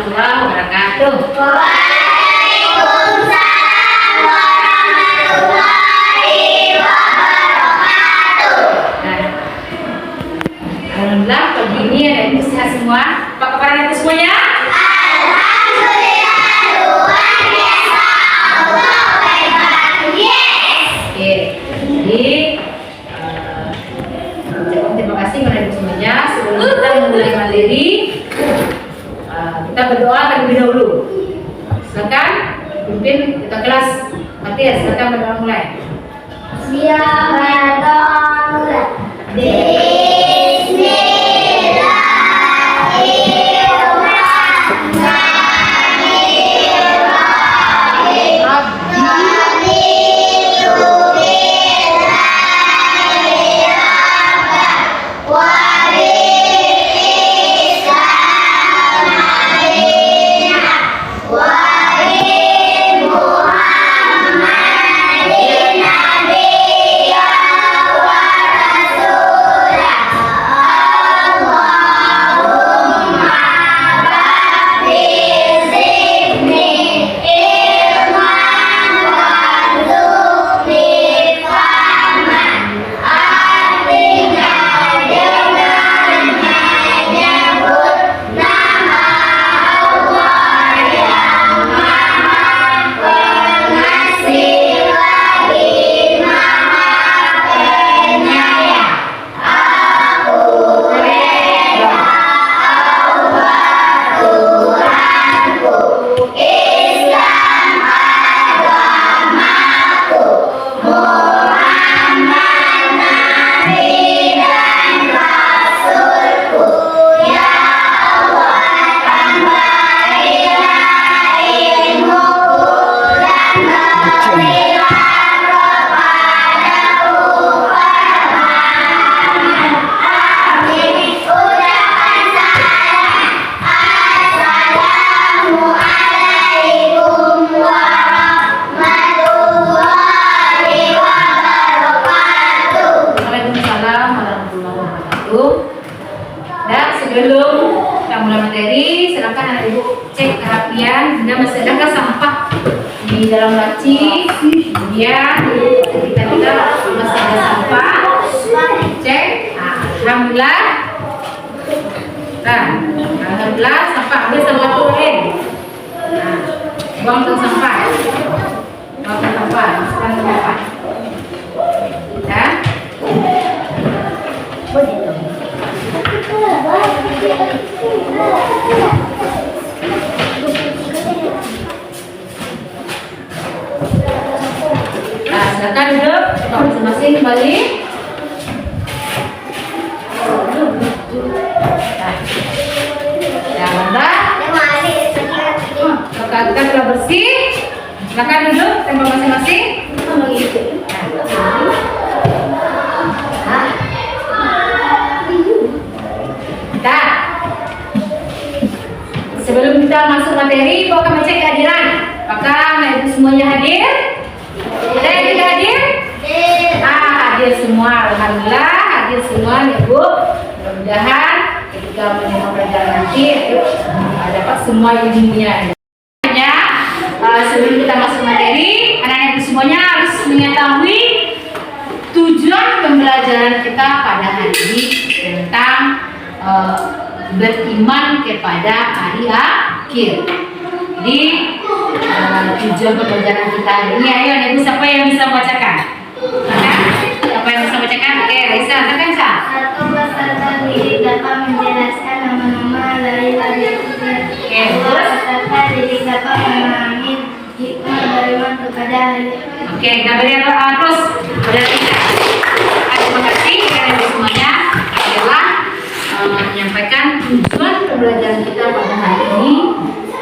warahmatullahi wabarakatuh. Waalaikumsalam warahmatullahi wabarakatuh. Nah, alhamdulillah pagi ini ada ibu sehat semua. Apa kabar ibu semuanya? Alhamdulillah luar biasa. Allah Akbar. Yes. Oke, jadi terima kasih kepada ibu semuanya. Sebelum kita memulai materi, kita berdoa terlebih dahulu. Silakan, pimpin kita kelas. Matias, silakan berdoa mulai. Dan sebelum kita mulai materi, silakan anak ibu cek kerapian. Bunda masih adakah sampah di dalam laci? Kemudian kita masih ada sampah. Cek. Alhamdulillah. Nah, alhamdulillah sampah ambil sama tulen. Nah, buang tong sampah. Buang tong sampah. Masukkan ke sampah. Ya. Nah, silakan duduk, masing-masing kembali. Ya, Bunda. Kalau kita telah bersih, silakan duduk, tempat masing-masing. Nah, sebelum kita masuk materi, kau akan cek kehadiran. Apakah anak ibu semuanya hadir? Ada yang tidak hadir? Hadir semua. Alhamdulillah hadir semua ibu. Mudah-mudahan ketika menerima pelajaran nanti dapat semua ilmunya. Sebelum kita masuk materi, anak-anak ibu semuanya harus mengetahui tujuan pembelajaran kita pada hari ini tentang beriman kepada hari akhir. Jadi tujuan pembelajaran kita hari ini, ayo anak ibu, siapa yang bisa bacakan? Siapa yang bisa bacakan? Oke, Raisa, silakan Sa. Satu peserta didik dapat menjelaskan nama-nama dari hari akhir. Dua peserta didik dapat memahami hikmah beriman kepada hari akhir. Oke, kita beri terus pada kita. Terima kasih kepada semuanya adalah menyampaikan tujuan pembelajaran kita pada hari ini,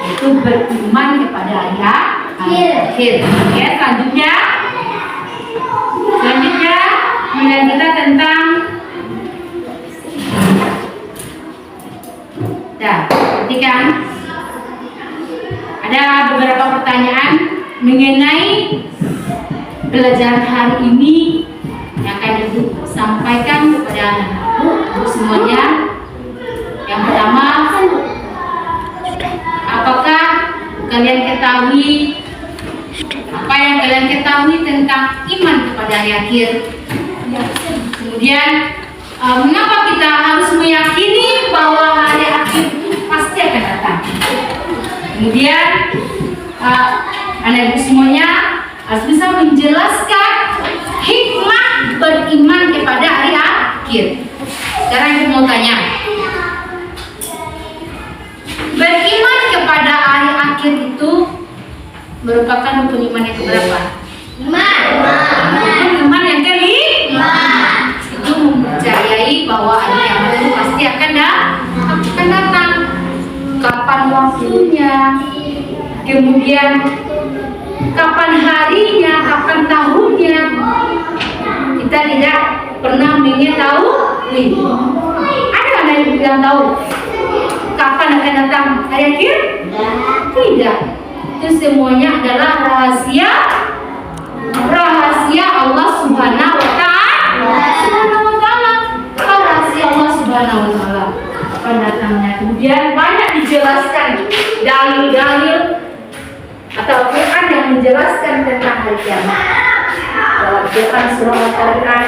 yaitu beriman kepada hari akhir. Oke, selanjutnya pembelajaran kita tentang perhatikan ada beberapa pertanyaan mengenai pelajaran hari ini yang akan Ibu sampaikan kepada anak-anakku semuanya. Yang pertama, ketahui? Apa yang kalian ketahui tentang iman kepada hari akhir? Kemudian mengapa kita harus meyakini bahwa hari akhir itu pasti akan datang? Kemudian anak ibu semuanya harus bisa menjelaskan hikmah beriman kepada hari akhir. Sekarang ibu mau tanya, beriman kepada hari akhir itu merupakan rukun iman yang keberapa? Rukun iman yang kelima. Itu mempercayai bahwa hari kiamat itu pasti akan datang. Kapan waktunya? Kemudian kapan harinya? Kapan tahunnya? Kita tidak pernah mengetahui. Ada mana yang bilang tahu kapan akan datang hari akhir? Tidak. Itu semuanya adalah rahasia Allah Subhanahu wa Ta'ala. Rahasia Allah Subhanahu wa Ta'ala akan datangnya. Kemudian banyak dijelaskan dalil-dalil atau Al-Quran yang menjelaskan tentang hari kiamat. Dalam Quran surah Al-Qari'ah,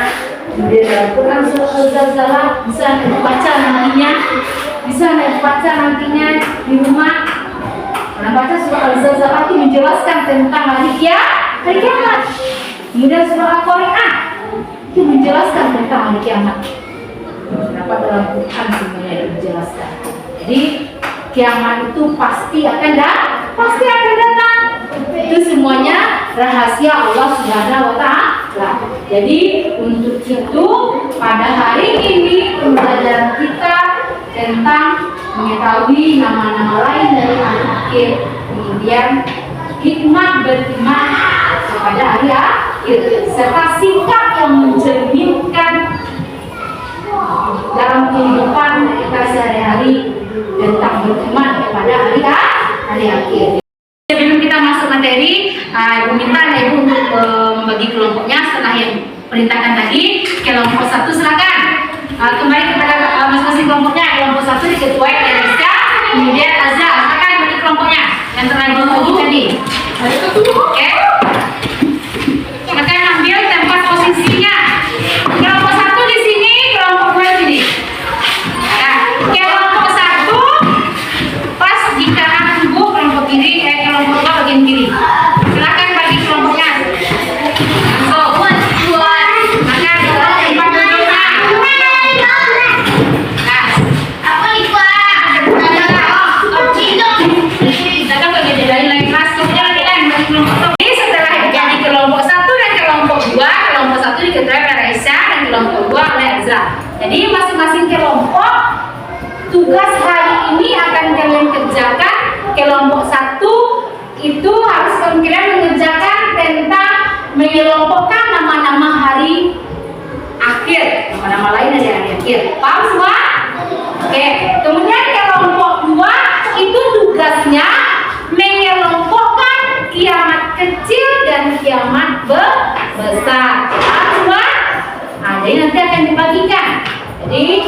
kemudian dalam Quran surah Al-Zalzalah, bisa dibaca nantinya di rumah. Baca surah Al-Zalzalah itu menjelaskan tentang hari kiamat. Kemudian surah Al-Qari'ah itu menjelaskan tentang hari kiamat. Dapat dalam Quran semuanya dijelaskan. Jadi kiamat itu pasti akan datang. Itu semuanya rahasia Allah Subhanahu wa Ta'ala. Jadi untuk itu pada hari ini pembelajaran kita tentang mengetahui nama-nama lain dari hari akhir, kemudian hikmah beriman kepada hari akhir, serta sikap yang mencerminkan dalam kehidupan kita sehari-hari tentang beriman kepada hari akhir. Sebelum kita masuk materi, Ibu minta Ibu untuk membagi kelompoknya setelah yang perintahkan tadi. Kelompok 1 silakan kembali kepada masing-masing kelompoknya. Kelompok 1 diketuai oleh Rizka, kemudian Azza, silakan bagi kelompoknya yang telah dibagi tadi. Oke, silakan ambil tempat posisinya. Kelompok 1 di sini, kelompok 2 di sini. Nah, kelompok 1 pas di kanan tubuh, kelompok kiri, kelompok 2 bagian kiri. Silakan bagi kelompoknya. Jadi masing-masing kelompok tugas hari ini akan kalian kerjakan. Kelompok 1 itu harus kalian mengerjakan tentang mengelompokkan nama-nama hari akhir, nama-nama lain dari hari akhir. Paham semua? Oke. Kemudian kelompok 2 itu tugasnya mengelompokkan kiamat kecil dan kiamat besar. Paham semua? Nah, jadi nanti akan dibagikan. Jadi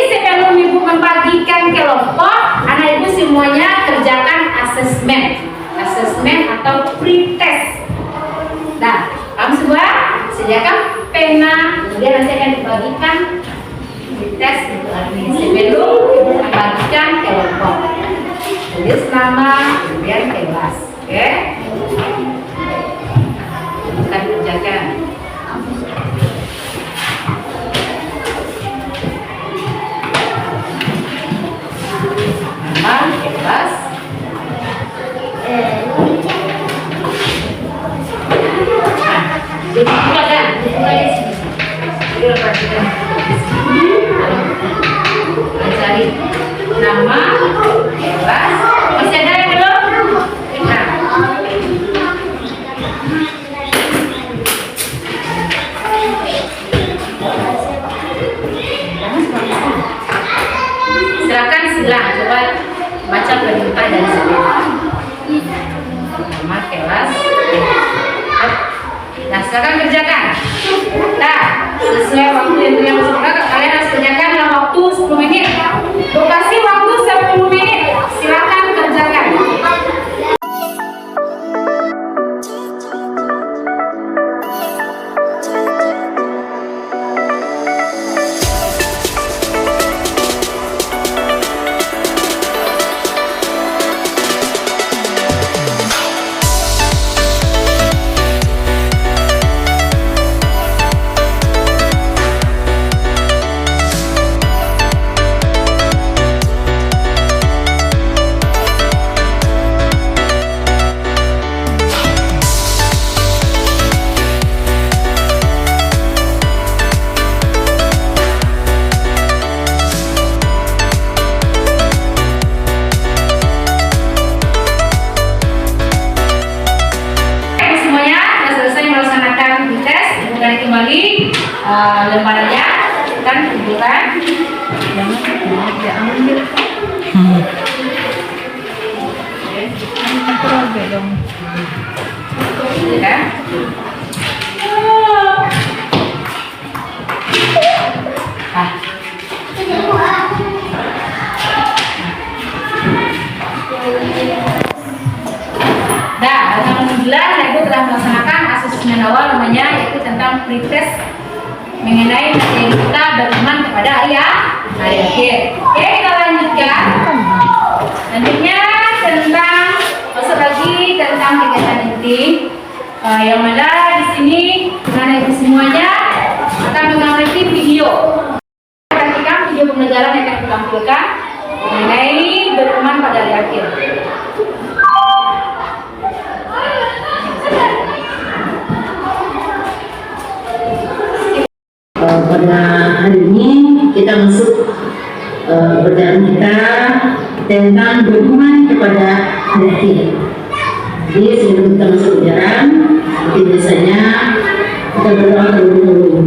sebelum Ibu membagikan kelompok, anak Ibu semuanya kerjakan asesmen atau pre-test. Nah, paham semua? Sediakan pena, kemudian nanti akan dibagikan pre-test untuk hari ini sebelum membagikan kelompok. Tulis nama, kemudian kelas. Oke? Kita kerjakan. Nama, kelas. Jadi buka kan? Buka di sini. Jadi perhatikan. Cari nama, kelas. Masih ada yang belum? Nah. Silakan silang, coba baca perintah dari sini. Nama, kelas. Nah, silakan kerjakan. Nah, sesuai waktu yang beliau masukkan, kalian harus kerjakan dalam waktu 10 menit. Lokasi waktu 10 menit. naik kembali lembarannya, kan kumpulkan. Jangan diambil. Terobek dong. Ya kan? Nah, alhamdulillah Ibu telah melaksanakan asesmen awal namanya, yaitu tentang pretest mengenai materi kita beriman kepada hari akhir. Oke, kita lanjutkan. Selanjutnya tentang masuk lagi tentang kegiatan inti, yang mana di sini anak ibu semuanya akan mengamati video. Perhatikan video pembelajaran yang akan ditampilkan mengenai beriman pada hari akhir. Pada hari ini kita masuk pelajaran kita tentang beriman kepada hari akhir. Jadi sebelum kita masuk pelajaran, seperti biasanya kita berdoa terlebih dahulu.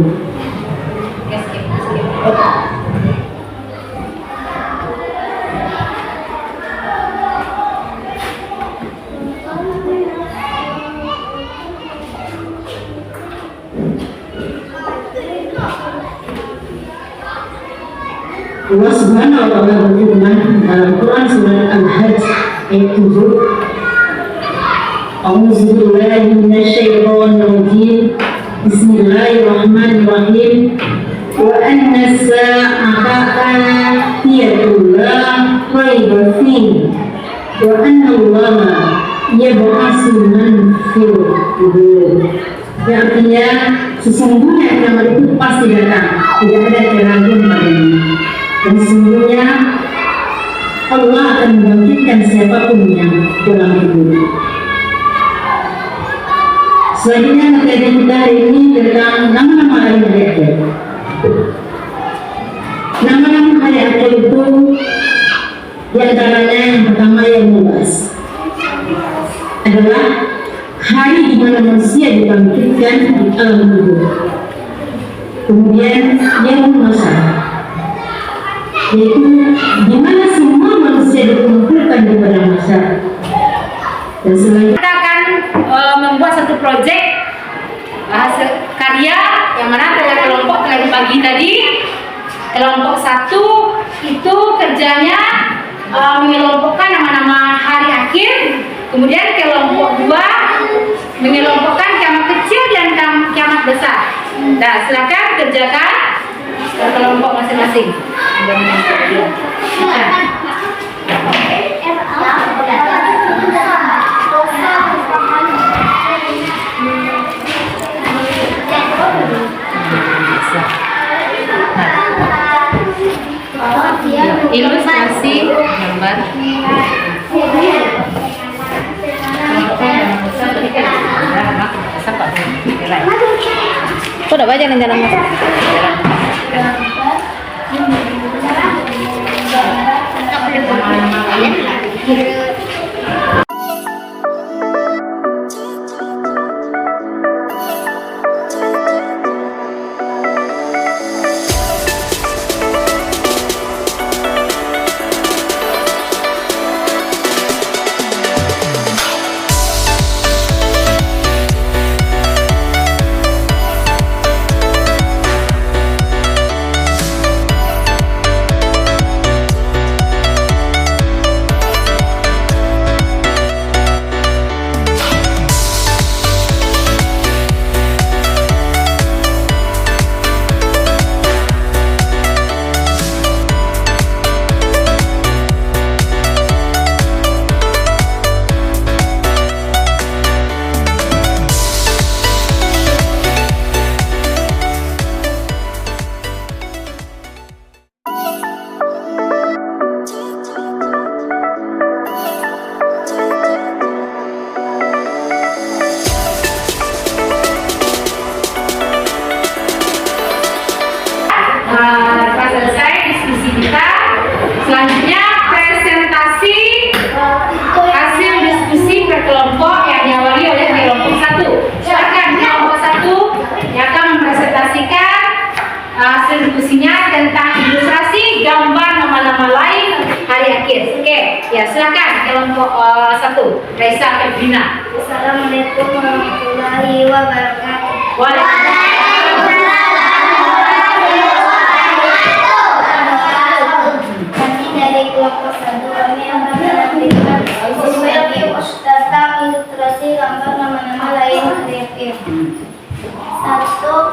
Allah Subhanahu wa Ta'ala berfirman dalam Quran surat Al-Hajj ayat 7, A'udzu billahi minasyaitonir rajim. Bismillahirrahmanirrahim. Wa anna as-sa'ata atiyatun la raiba fiha wa anna Allaha yab'atsu man fil qubur. Yang artinya sesungguhnya kiamat itu pasti datang, tidak ada keraguan padanya. Dan sesungguhnya Allah akan membangkitkan siapapun yang dalam kubur. Selanjutnya materi kita hari ini tentang nama-nama hari akhir. Nama-nama hari akhir itu diantaranya yang pertama yang membahas adalah hari di mana manusia dibangkitkan di alam kubur. Kemudian yang masalah, yaitu di mana semua manusia dikumpulkan di padang mahsyar. Dan selanjutnya kita akan membuat satu proyek hasil karya yang mana kelompok telah dibagi tadi. Kelompok 1 itu kerjanya mengelompokkan nama-nama hari akhir. Kemudian kelompok 2 mengelompokkan kiamat kecil dan kiamat besar. Nah, silakan kerjakan kelompok masing-masing. Ilustrasi gambar. Kok udah baca jalan masuk? hasil diskusinya tentang ilustrasi gambar nama-nama lain hari akhir. Oke, ya silakan kelompok 1, Raisa Febrina. Assalamualaikum warahmatullahi wabarakatuh. Kami dari kelompok 1 kami akan menampilkan tentang ilustrasi gambar nama-nama lain hari akhir. 1.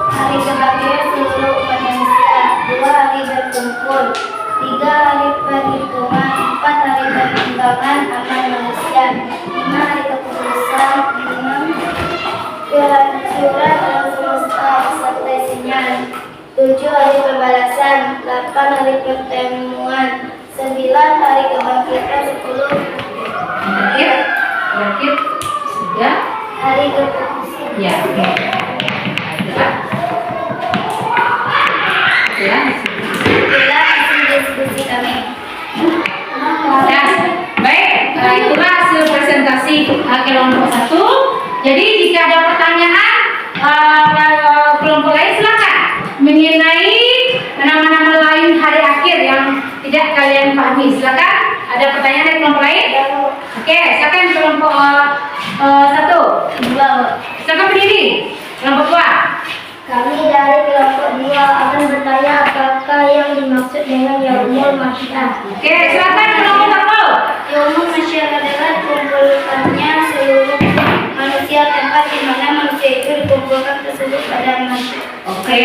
Hari kebaktian seluruh umat manusia. 2. Hari berkumpul. 3. Hari perhitungan. 4. Hari perkembangan amal manusia. 5. Hari keputusan. 6. Kehancuran alam semesta serta sinyal. 7. Hari pembalasan. 8. Hari pertemuan. 9. Hari kebangkitan. 10. Berakhir sudah. Hari keputusan. Ya, oke. Ya. Itulah hasil diskusi kami. Ya, baik, itulah hasil presentasi kelompok 1. Jadi jika ada pertanyaan kelompok lain silakan mengenai nama-nama lain hari akhir yang tidak kalian pahami. Silakan, ada pertanyaan dari kelompok lain? Oke, silakan kelompok 1. Silakan berdiri. Kelompok 2. Kami dari kelompok 2 akan bertanya apakah yang dimaksud dengan yaumul masyar. Oke, silakan kelompok 1. Yaumul masyar adalah kumpulkannya seluruh manusia, tempat di mana manusia itu dikumpulkan tersebut pada masyar. Oke,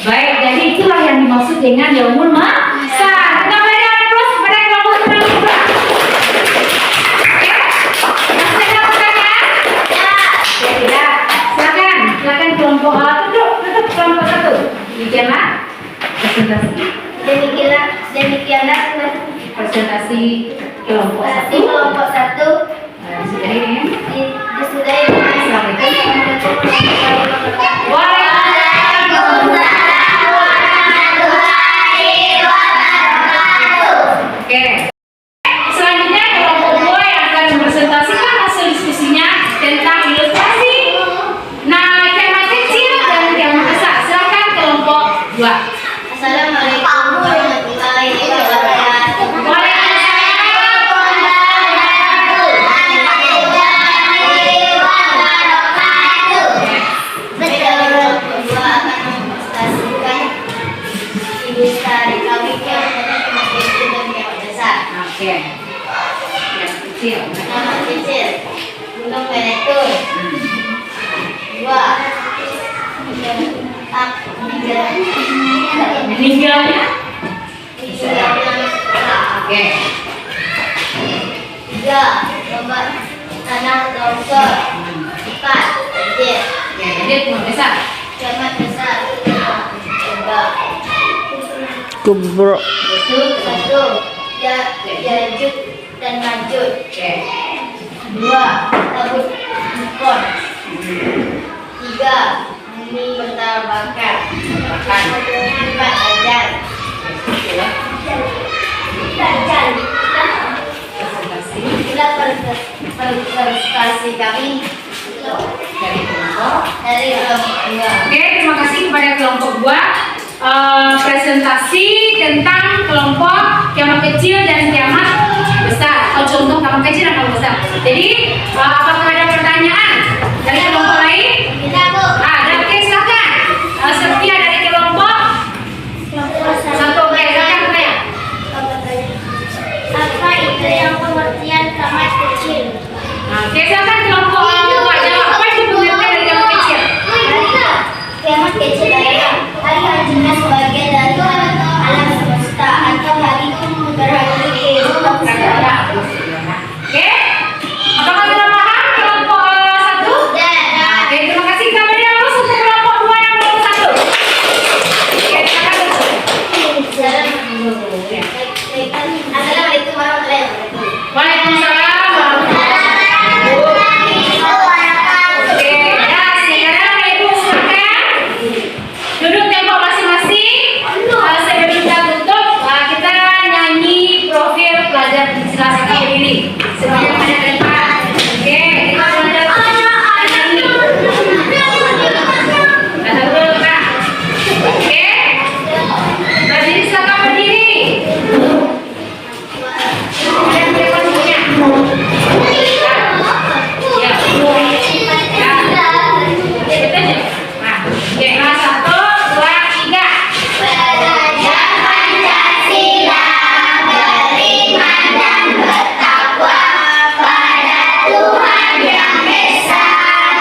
baik. Jadi itulah yang dimaksud dengan yaumul masyar. Kita beri aplaus kepada kelompok 2. Oke, masih ada pertanyaan? Ya, tidak. Silakan kelompok tutup kelompok 1. Demikianlah presentasi. Demikianlah Presentasi kelompok 1. kelompok 1 Sudah ini ya. disudahi dengan Assalamualaikum warahmatullahi wabarakatuh. Oke. Selanjutnya kelompok 2 yang akan mempresentasikan hasil diskusinya tentang ilustrasi kiamat kecil dan kiamat besar. Silakan kelompok 2. Assalamualaikum warahmatullahi wabarakatuh. Oke. Yang kecil. Nama kecil Gunung Menetur. 2. Meninggalnya. Oke. 3. Lomba tanah longsor. 4. Banjir. Ya, jadi kiamat besar. Kiamat besar. 3. Kubro. Itu 1. Yajud dan Majud. Oke. 2. Tabut Nikon. 3. Bumi berterbangkan. 4. Ajar. Itulah presentasi kami Dari kelompok. dari kelompok 2. Oke, terima kasih kepada kelompok 2. Presentasi tentang kelompok kiamat kecil dan kiamat besar, atau contoh kiamat kecil dan kiamat besar. Jadi, apakah ada pertanyaan dari kelompok lain? Kita Bu. Ada, oke, silakan. Setia dari kelompok 1. Oke, silakan bertanya. Apa itu yang pengertian kiamat kecil? Oke, silakan kelompok 2 jawab. Apa itu pengertian dari kiamat kecil? Kiamat kecil adalah hari hajinya sebagian dari alam semesta atau hari berakhir kehidupan secara. Oke, apakah sudah paham kelompok 1? Oke, terima kasih. Kita beri aplaus untuk kelompok 2 dan kelompok 1. Oke, silakan. Assalamualaikum warahmatullahi wabarakatuh. Waalaikumsalam warahmatullahi wabarakatuh. Oke, ya sekarang Ibu silakan Oke, nah, 1, 2, 3. Belajar Pancasila, beriman dan bertakwa pada Tuhan Yang Esa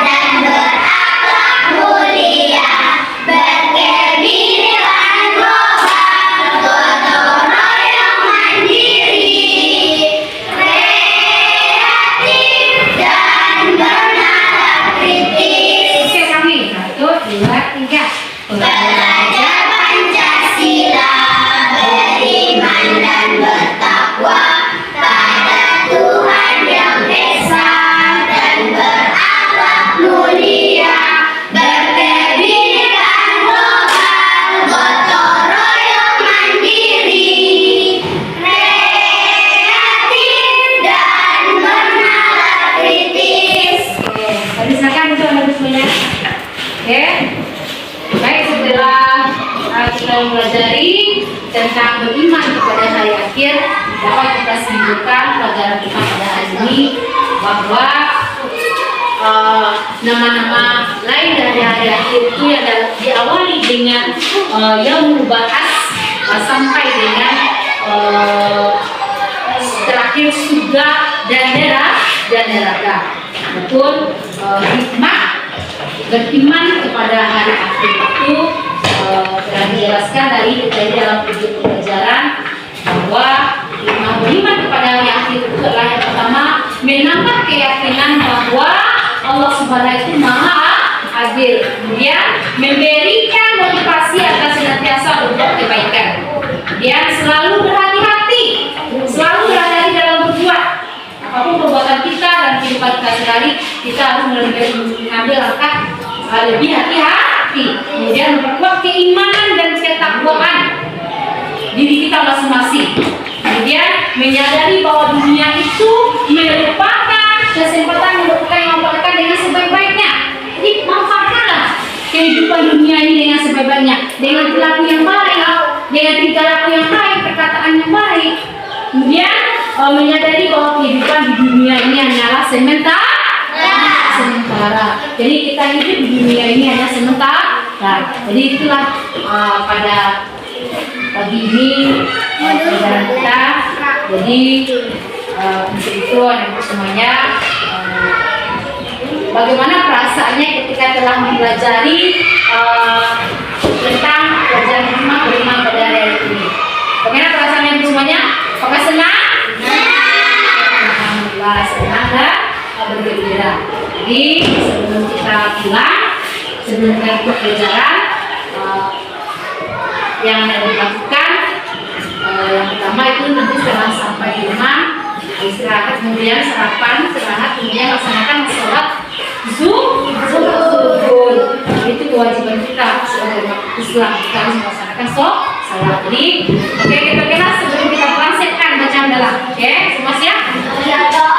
dan berakhlak mulia, berkebinekaan global, gotong royong mandiri, kreatif dan bernalar kritis. Oke, kami 1, 2, 3. Belajar Pancasila, beriman dan bertakwa pada Tuhan Yang Esa dan berakhlak mulia, berkebinekaan global, gotong royong mandiri, kreatif dan bernalar kritis. Oke, tadi silakan itu Anda semuanya. Oke. Baik, setelah kita mempelajari tentang beriman kepada hari akhir, dapat kita simpulkan pelajaran kita pada hari ini bahwa nama-nama lain dari hari akhir itu yang diawali dengan Yaumul Ba'ats sampai dengan terakhir surga dan neraka. Betul, hikmah beriman kepada hari akhir itu telah dijelaskan dari dalam tujuh pelajaran bahwa hikmah beriman kepada hari akhir itu adalah yang pertama, menambah keyakinan bahwa Allah Subhanahu itu Maha Adil, kemudian memberikan motivasi agar senantiasa berbuat kebaikan, kemudian selalu berhati-hati dalam berbuat apapun perbuatan kita dan kehidupan kita sehari, kita harus mengambil langkah lebih hati-hati, kemudian memperkuat keimanan dan ketakwaan diri kita masing-masing, kemudian menyadari bahwa dunia itu merupakan kesempatan untuk kita yang memanfaatkan dengan sebaik-baiknya. Jadi manfaatkanlah kehidupan dunia ini dengan sebaik-baiknya, dengan perilaku yang baik, dengan tingkah laku yang baik, perkataan yang baik, kemudian menyadari bahwa kehidupan di dunia ini hanyalah sementara. Jadi kita hidup di dunia ini hanya sementara. Jadi itulah pada pagi ini pelajaran kita. Jadi untuk itu anak semuanya, bagaimana perasaannya ketika telah mempelajari tentang pelajaran beriman pada hari ini? Bagaimana perasaannya semuanya? Apakah senang? Alhamdulillah senang dan bergembira. Jadi sebelum kita pulang, sebelum kita ikut pelajaran yang dilakukan, yang pertama itu nanti setelah sampai di rumah istirahat, kemudian sarapan, istirahat, kemudian laksanakan sholat zuhur. Itu kewajiban kita sebagai umat Islam, kita harus melaksanakan sholat. Jadi oke, kita kira sebelum kita pulang siapkan bacaan dalam. Oke, semua siap? Ya doa.